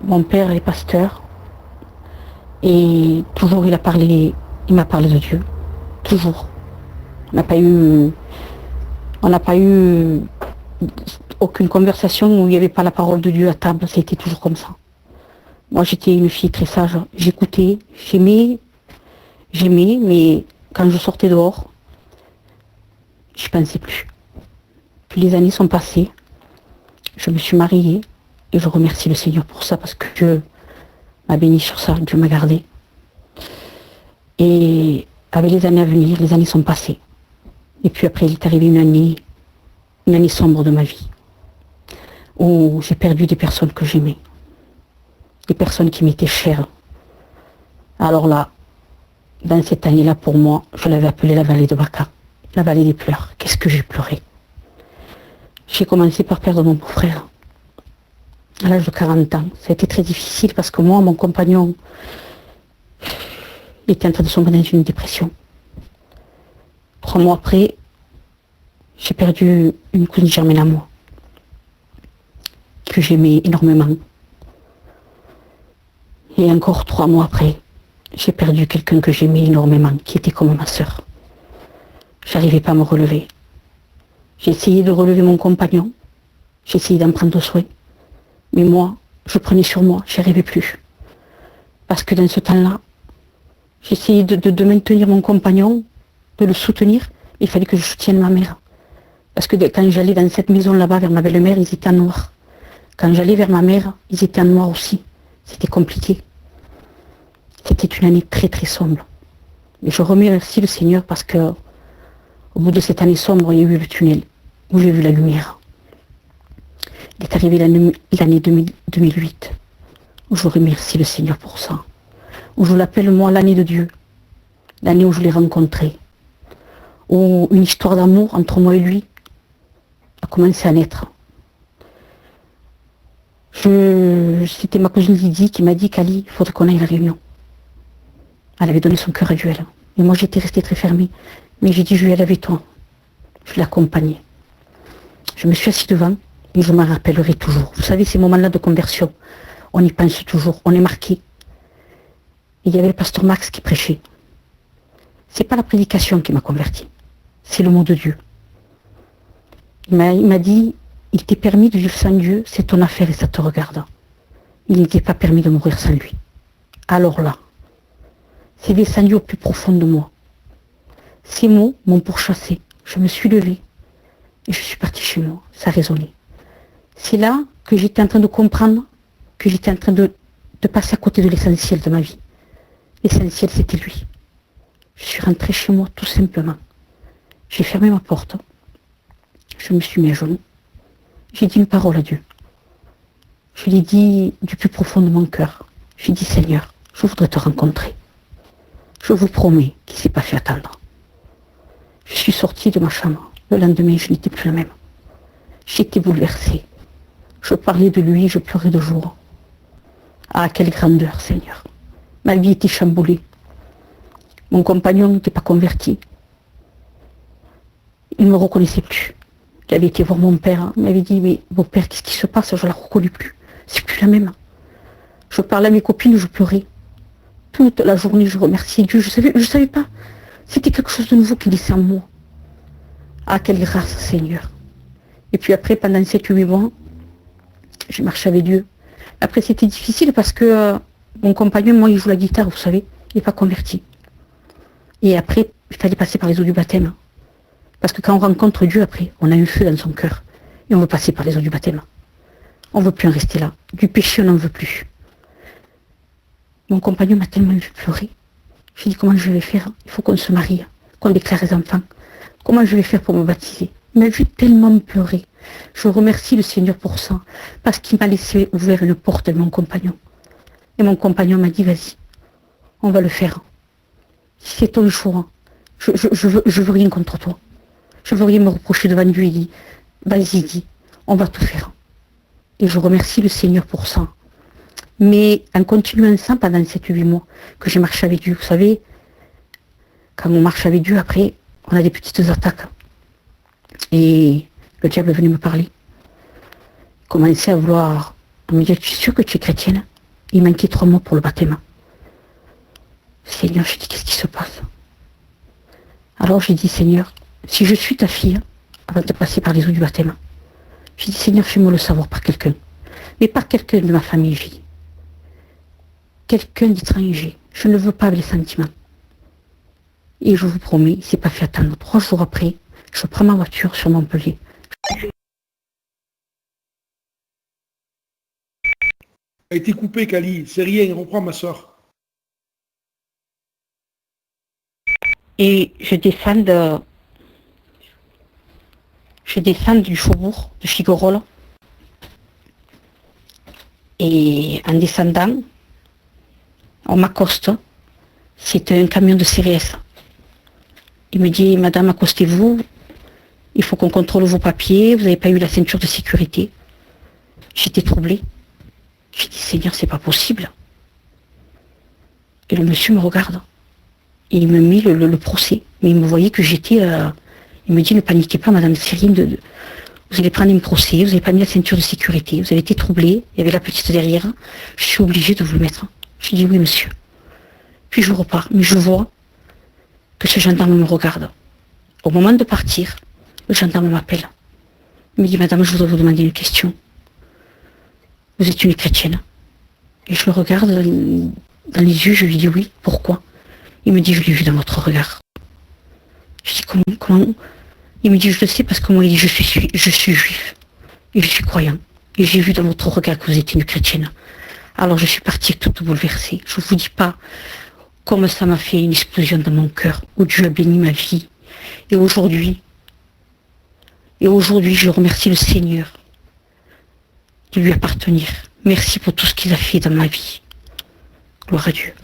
Mon père est pasteur et toujours il m'a parlé de Dieu. Toujours. On n'a pas eu, on n'a pas eu aucune conversation où il n'y avait pas la parole de Dieu à table. Ça a été toujours comme ça. Moi, j'étais une fille très sage. J'écoutais, j'aimais, mais quand je sortais dehors, je pensais plus. Puis les années sont passées. Je me suis mariée et je remercie le Seigneur pour ça parce que Dieu m'a béni sur ça, Dieu m'a gardé. Et avec les années à venir, les années sont passées. Et puis après, il est arrivé une année sombre de ma vie, où j'ai perdu des personnes que j'aimais, des personnes qui m'étaient chères. Alors là, dans cette année-là, pour moi, je l'avais appelée la vallée de Baca, la vallée des pleurs. Qu'est-ce que j'ai pleuré. J'ai commencé par perdre mon beau-frère, à l'âge de 40 ans. Ça a été très difficile parce que moi, mon compagnon, il était en train de sombrer dans une dépression. 3 mois après, j'ai perdu une cousine germaine à moi, que j'aimais énormément. Et encore 3 mois après, j'ai perdu quelqu'un que j'aimais énormément, qui était comme ma sœur. J'arrivais pas à me relever. J'ai essayé de relever mon compagnon, j'ai essayé d'en prendre soin, mais moi, je prenais sur moi, j'y arrivais plus. Parce que dans ce temps-là, j'essayais de maintenir mon compagnon, de le soutenir, il fallait que je soutienne ma mère. Parce que quand j'allais dans cette maison là-bas vers ma belle-mère, ils étaient en noir. Quand j'allais vers ma mère, ils étaient en noir aussi. C'était compliqué. C'était une année très très sombre. Mais je remercie le Seigneur parce que au bout de cette année sombre, il y a eu le tunnel, où j'ai vu la lumière. Il est arrivé l'année 2008, où je remercie le Seigneur pour ça. Où je l'appelle moi l'année de Dieu. L'année où je l'ai rencontré. Où une histoire d'amour entre moi et lui a commencé à naître. C'était ma cousine Lydie qui m'a dit qu'Ali, il faudrait qu'on aille à la réunion. Elle avait donné son cœur à Dieu, elle. Et moi, j'étais restée très fermée. Mais j'ai dit, je vais aller avec toi. Je l'ai accompagnée. Je me suis assise devant et je m'en rappellerai toujours. Vous savez, ces moments-là de conversion, on y pense toujours, on est marqué. Et il y avait le pasteur Max qui prêchait. C'est pas la prédication qui m'a converti, c'est le mot de Dieu. Il m'a dit, il t'est permis de vivre sans Dieu, c'est ton affaire et ça te regarde. Il n'était pas permis de mourir sans lui. Alors là, c'est descendu au plus profond de moi. Ces mots m'ont pourchassé. Je me suis levée et je suis partie chez moi. Ça résonnait. C'est là que j'étais en train de comprendre que j'étais en train de passer à côté de l'essentiel de ma vie. L'essentiel, c'était lui. Je suis rentrée chez moi tout simplement. J'ai fermé ma porte. Je me suis mis à genoux. J'ai dit une parole à Dieu. Je l'ai dit du plus profond de mon cœur. J'ai dit, Seigneur, je voudrais te rencontrer. Je vous promets qu'il ne s'est pas fait attendre. Je suis sortie de ma chambre. Le lendemain, je n'étais plus la même. J'étais bouleversée. Je parlais de lui, je pleurais de jour. Ah, quelle grandeur, Seigneur. Ma vie était chamboulée. Mon compagnon n'était pas converti. Il ne me reconnaissait plus. Il avait été voir mon père. Il m'avait dit, mais beau-père, qu'est-ce qui se passe? Je ne la reconnais plus. C'est plus la même. Je parlais à mes copines, je pleurais. Toute la journée, je remerciais Dieu. Je savais pas. C'était quelque chose de nouveau qui laissait en moi. Ah, quelle grâce, Seigneur. Et puis après, pendant 7 ou 8 mois, j'ai marché avec Dieu. Après, c'était difficile parce que mon compagnon, moi, il joue la guitare, vous savez. Il n'est pas converti. Et après, il fallait passer par les eaux du baptême. Parce que quand on rencontre Dieu, après, on a un feu dans son cœur. Et on veut passer par les eaux du baptême. On ne veut plus en rester là. Du péché, on n'en veut plus. Mon compagnon m'a tellement vu pleurer. J'ai dit, comment je vais faire? Il faut qu'on se marie, qu'on déclare les enfants. Comment je vais faire pour me baptiser? Il m'a vu tellement pleurer. Je remercie le Seigneur pour ça, parce qu'il m'a laissé ouvrir une porte de mon compagnon. Et mon compagnon m'a dit, vas-y, on va le faire. C'est ton choix. Je veux rien contre toi. Je veux rien me reprocher devant Dieu. Il dit, vas-y, dis, on va tout faire. Et je remercie le Seigneur pour ça. Mais en continuant ça pendant 7 ou 8 mois que j'ai marché avec Dieu, vous savez, quand on marche avec Dieu, après, on a des petites attaques. Et le diable venait me parler. Il commençait à vouloir me dire, tu es sûre que tu es chrétienne? Il manquait 3 mois pour le baptême. Seigneur, je dis, qu'est-ce qui se passe? Alors j'ai dit, Seigneur, si je suis ta fille, avant de passer par les eaux du baptême, j'ai dit, Seigneur, fais-moi le savoir par quelqu'un. Mais pas quelqu'un de ma famille, j'ai dit. Quelqu'un d'étranger. Je ne veux pas les sentiments. Et je vous promets, il ne s'est pas fait attendre. 3 jours après, je prends ma voiture sur Montpellier. A été coupé, Kali. C'est rien, reprends ma soeur. Et je descends du faubourg de Figueroa. Et en descendant, on m'accoste. C'est un camion de CRS. Il me dit, madame, accostez-vous. Il faut qu'on contrôle vos papiers. Vous n'avez pas eu la ceinture de sécurité. J'étais troublée. J'ai dit, Seigneur, c'est pas possible. Et le monsieur me regarde. Et il me met le procès. Mais il me voyait que j'étais... il me dit, ne paniquez pas, madame Cyrine. Vous allez prendre un procès. Vous n'avez pas mis la ceinture de sécurité. Vous avez été troublée. Il y avait la petite derrière. Je suis obligée de vous le mettre. Je dis, oui, monsieur. Puis je repars. Mais je vois que ce gendarme me regarde. Au moment de partir, le gendarme m'appelle. Il me dit, madame, je voudrais vous demander une question. Vous êtes une chrétienne? Et je le regarde dans les yeux, je lui dis oui. Pourquoi? Il me dit, je l'ai vu dans votre regard. Je dis, comment? Il me dit, je le sais parce que moi, il dit, je suis juif. Et je suis croyant. Et j'ai vu dans votre regard que vous étiez une chrétienne. Alors je suis partie toute bouleversée. Je ne vous dis pas comme ça m'a fait une explosion dans mon cœur, où Dieu a béni ma vie. Et aujourd'hui, je remercie le Seigneur de lui appartenir. Merci pour tout ce qu'il a fait dans ma vie. Gloire à Dieu.